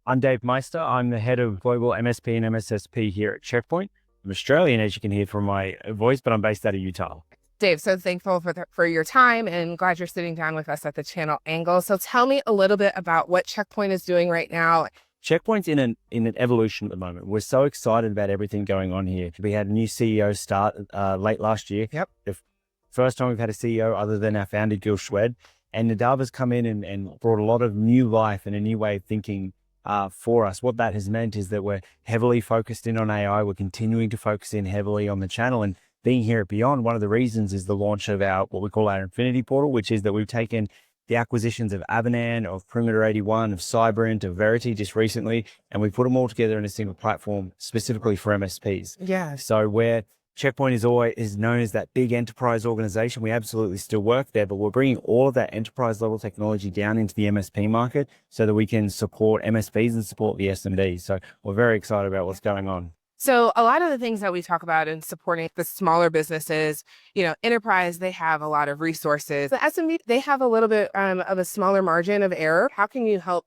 I'm Dave Meister. I'm the head of Global MSP and MSSP here at Checkpoint. I'm Australian, as you can hear from my voice, but I'm based out of Utah. Dave, so thankful for your time and glad you're sitting down with us at the channel angle. So tell me a little bit about what Checkpoint is doing right now. Checkpoint's in an evolution at the moment. We're so excited about everything going on here. We had a new CEO start late last year. Yep. The first time we've had a CEO other than our founder, Gil Schwed. And Nadav has come in and brought a lot of new life and a new way of thinking for us. What that has meant is that we're heavily focused in on AI. We're continuing to focus in heavily on the channel, and being here at Beyond, one of the reasons is the launch of what we call our Infinity Portal, which is that we've taken the acquisitions of Avanan, of Perimeter 81, of Cyberint, of Verity just recently, and we put them all together in a single platform specifically for MSPs. Yeah. So where Checkpoint is known as that big enterprise organization, we absolutely still work there, but we're bringing all of that enterprise level technology down into the MSP market so that we can support MSPs and support the SMBs. So we're very excited about what's going on. So a lot of the things that we talk about in supporting the smaller businesses, enterprise, they have a lot of resources. The SMB, they have a little bit of a smaller margin of error. How can you help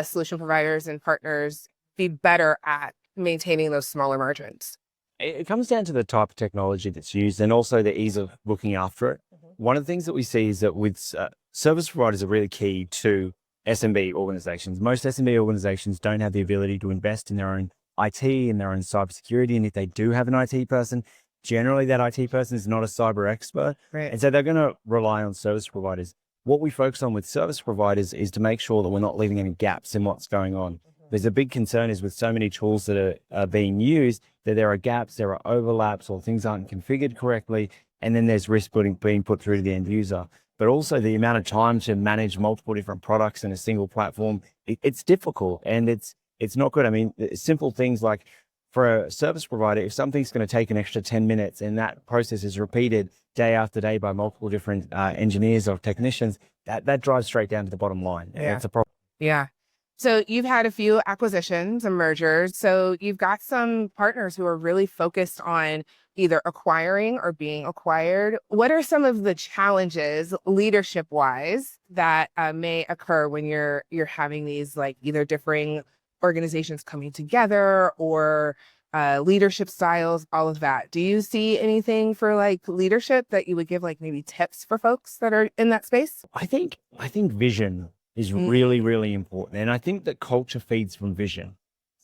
solution providers and partners be better at maintaining those smaller margins? It comes down to the type of technology that's used and also the ease of looking after it. One of the things that we see is that with service providers are really key to SMB organizations. Most SMB organizations don't have the ability to invest in their own IT and their own cybersecurity. And if they do have an IT person, generally that IT person is not a cyber expert. Right. And so they're going to rely on service providers. What we focus on with service providers is to make sure that we're not leaving any gaps in what's going on. There's a big concern is with so many tools that are being used, that there are gaps, there are overlaps, or things aren't configured correctly. And then there's risk being put through to the end user. But also the amount of time to manage multiple different products in a single platform, it's difficult and it's not good. I mean, simple things like for a service provider, if something's going to take an extra 10 minutes and that process is repeated day after day by multiple different engineers or technicians, that drives straight down to the bottom line. Yeah. It's a problem. Yeah. So you've had a few acquisitions and mergers. So you've got some partners who are really focused on either acquiring or being acquired. What are some of the challenges leadership wise that may occur when you're having these like either differing organizations coming together or leadership styles, all of that? Do you see anything for like leadership that you would give like maybe tips for folks that are in that space? I think vision is really, really important. And I think that culture feeds from vision.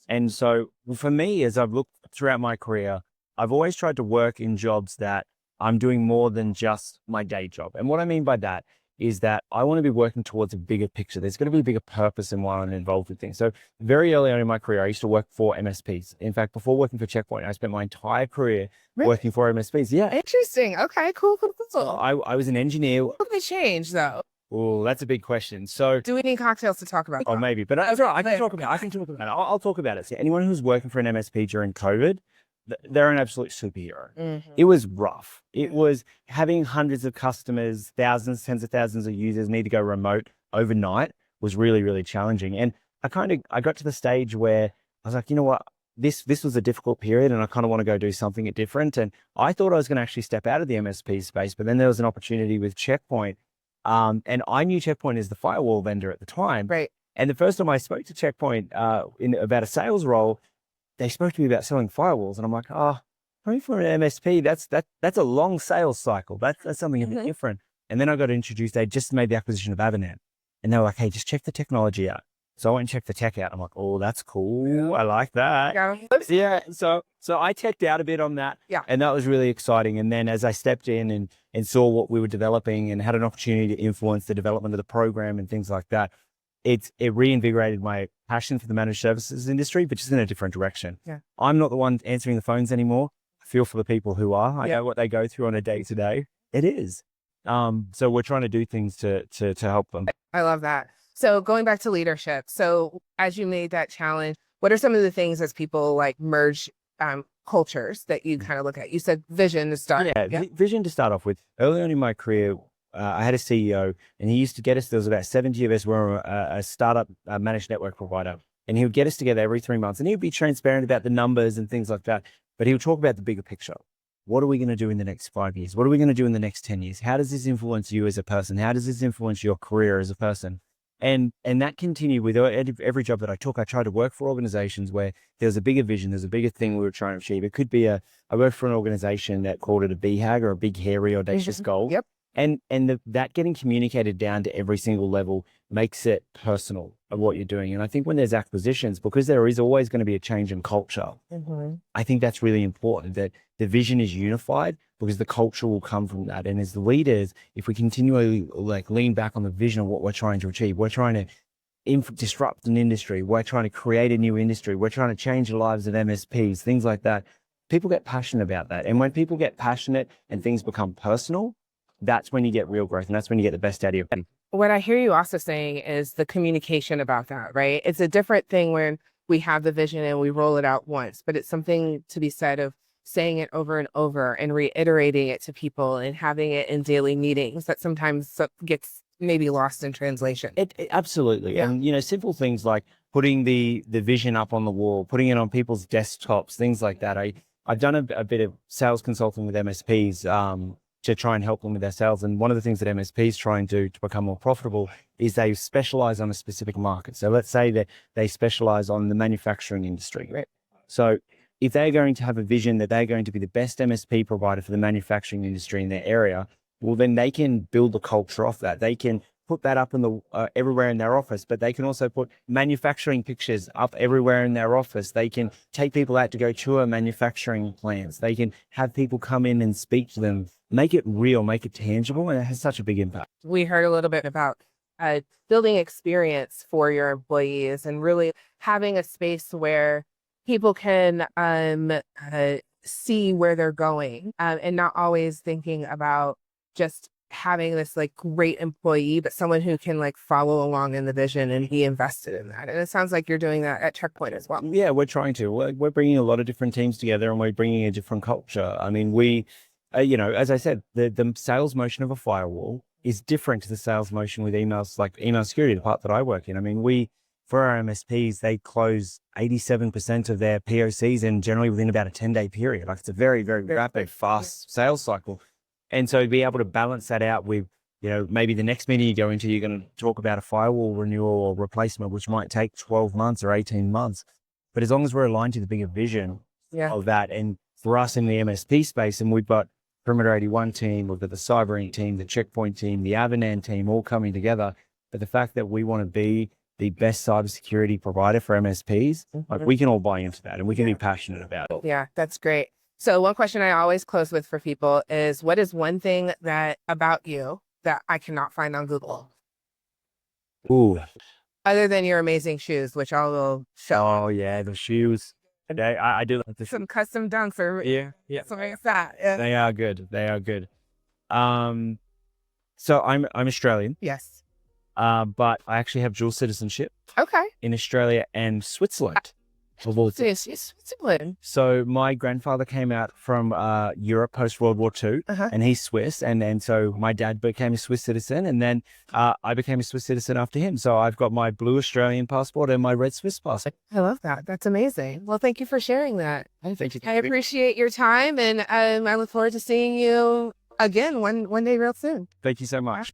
And so for me, as I've looked throughout my career, I've always tried to work in jobs that I'm doing more than just my day job. And what I mean by that is that I want to be working towards a bigger picture. There's going to be a bigger purpose in why I'm involved with things. So very early on in my career, I used to work for MSPs. In fact, before working for Checkpoint, I spent my entire career working for MSPs. Yeah. Interesting. Okay, cool. I was an engineer. What did they change though? Oh, that's a big question. So do we need cocktails to talk about that? Oh, maybe, but I can talk about it. I'll talk about it. So anyone who's working for an MSP during COVID, they're an absolute superhero. It was rough. It was having hundreds of customers, thousands, tens of thousands of users need to go remote overnight was really, really challenging. And I got to the stage where I was like, you know what, this was a difficult period and I kind of want to go do something different. And I thought I was going to actually step out of the MSP space, but then there was an opportunity with Checkpoint. And I knew Checkpoint as the firewall vendor at the time. Right. And the first time I spoke to Checkpoint about a sales role, they spoke to me about selling firewalls. And I'm like, coming from an MSP, that's a long sales cycle. That's something a bit different. And then I got introduced, they just made the acquisition of Avanan. And they were like, hey, just check the technology out. So I went and checked the tech out. I'm like, oh, that's cool. Yeah. I like that. Yeah. So I teched out a bit on that. Yeah. And that was really exciting. And then as I stepped in and saw what we were developing and had an opportunity to influence the development of the program and things like that, it reinvigorated my passion for the managed services industry, but just in a different direction. Yeah. I'm not the one answering the phones anymore. I feel for the people who are. I know what they go through on a day to day. It is. So we're trying to do things to help them. I love that. So going back to leadership. So as you made that challenge, what are some of the things as people like merge cultures that you kind of look at? You said vision to start. Yeah, vision to start off with. Early on in my career, I had a CEO and he used to get us, there was about 70 of us, we're a startup managed network provider. And he would get us together every 3 months and he would be transparent about the numbers and things like that. But he would talk about the bigger picture. What are we going to do in the next 5 years? What are we going to do in the next 10 years? How does this influence you as a person? How does this influence your career as a person? And that continued with every job that I took. I tried to work for organizations where there was a bigger vision, there's a bigger thing we were trying to achieve. It could be I worked for an organization that called it a BHAG, or a big, hairy, audacious goal. Yep. And that getting communicated down to every single level makes it personal of what you're doing. And I think when there's acquisitions, because there is always going to be a change in culture, I think that's really important, that the vision is unified, because the culture will come from that. And as the leaders, if we continually lean back on the vision of what we're trying to achieve, we're trying to disrupt an industry, we're trying to create a new industry, we're trying to change the lives of MSPs, things like that. People get passionate about that. And when people get passionate and things become personal, that's when you get real growth, and that's when you get the best out of your team. What I hear you also saying is the communication about that, right? It's a different thing when we have the vision and we roll it out once, but it's something to be said of saying it over and over and reiterating it to people and having it in daily meetings that sometimes gets maybe lost in translation. Absolutely. Yeah. And, simple things like putting the vision up on the wall, putting it on people's desktops, things like that. I've done a bit of sales consulting with MSPs, to try and help them with their sales. And one of the things that MSPs try and do to become more profitable is they specialize on a specific market. So let's say that they specialize on the manufacturing industry. Right. So if they're going to have a vision that they're going to be the best MSP provider for the manufacturing industry in their area, well, then they can build the culture off that. They can put that up in the everywhere in their office, but they can also put manufacturing pictures up everywhere in their office. They can take people out to go tour manufacturing plants. They can have people come in and speak to them, make it real, make it tangible, and it has such a big impact. We heard a little bit about building experience for your employees and really having a space where people can see where they're going, and not always thinking about just having this great employee, but someone who can follow along in the vision and be invested in that. And it sounds like you're doing that at Checkpoint as well. Yeah, we're trying to. We're bringing a lot of different teams together, and we're bringing a different culture. I mean, we, as I said, the sales motion of a firewall is different to the sales motion with emails, like email security, the part that I work in. I mean, for our MSPs, they close 87% of their POCs, and generally within about a 10-day period. It's a very, very rapid, fast sales cycle. And so to be able to balance that out with, maybe the next meeting you go into, you're going to talk about a firewall renewal or replacement, which might take 12 months or 18 months. But as long as we're aligned to the bigger vision of that, and for us in the MSP space, and we've got Perimeter 81 team, we've got the Cyber team, the Checkpoint team, the Avanan team, all coming together. But the fact that we want to be the best cybersecurity provider for MSPs, we can all buy into that, and we can be passionate about it. Yeah, that's great. So one question I always close with for people is, what is one thing about you that I cannot find on Google? Ooh. Other than your amazing shoes, which I will show. Oh yeah, the shoes. I do like the Some custom dunks or yeah. something like that. Yeah. They are good. They are good. So I'm Australian. Yes. But I actually have dual citizenship. Okay. In Australia and Switzerland. Switzerland. So my grandfather came out from Europe post World War II, and he's Swiss, and so my dad became a Swiss citizen, and then I became a Swiss citizen after him. So I've got my blue Australian passport and my red Swiss passport. I love that. That's amazing. Well, thank you for sharing that. Thank you. I appreciate your time, and I look forward to seeing you again one day real soon. Thank you so much.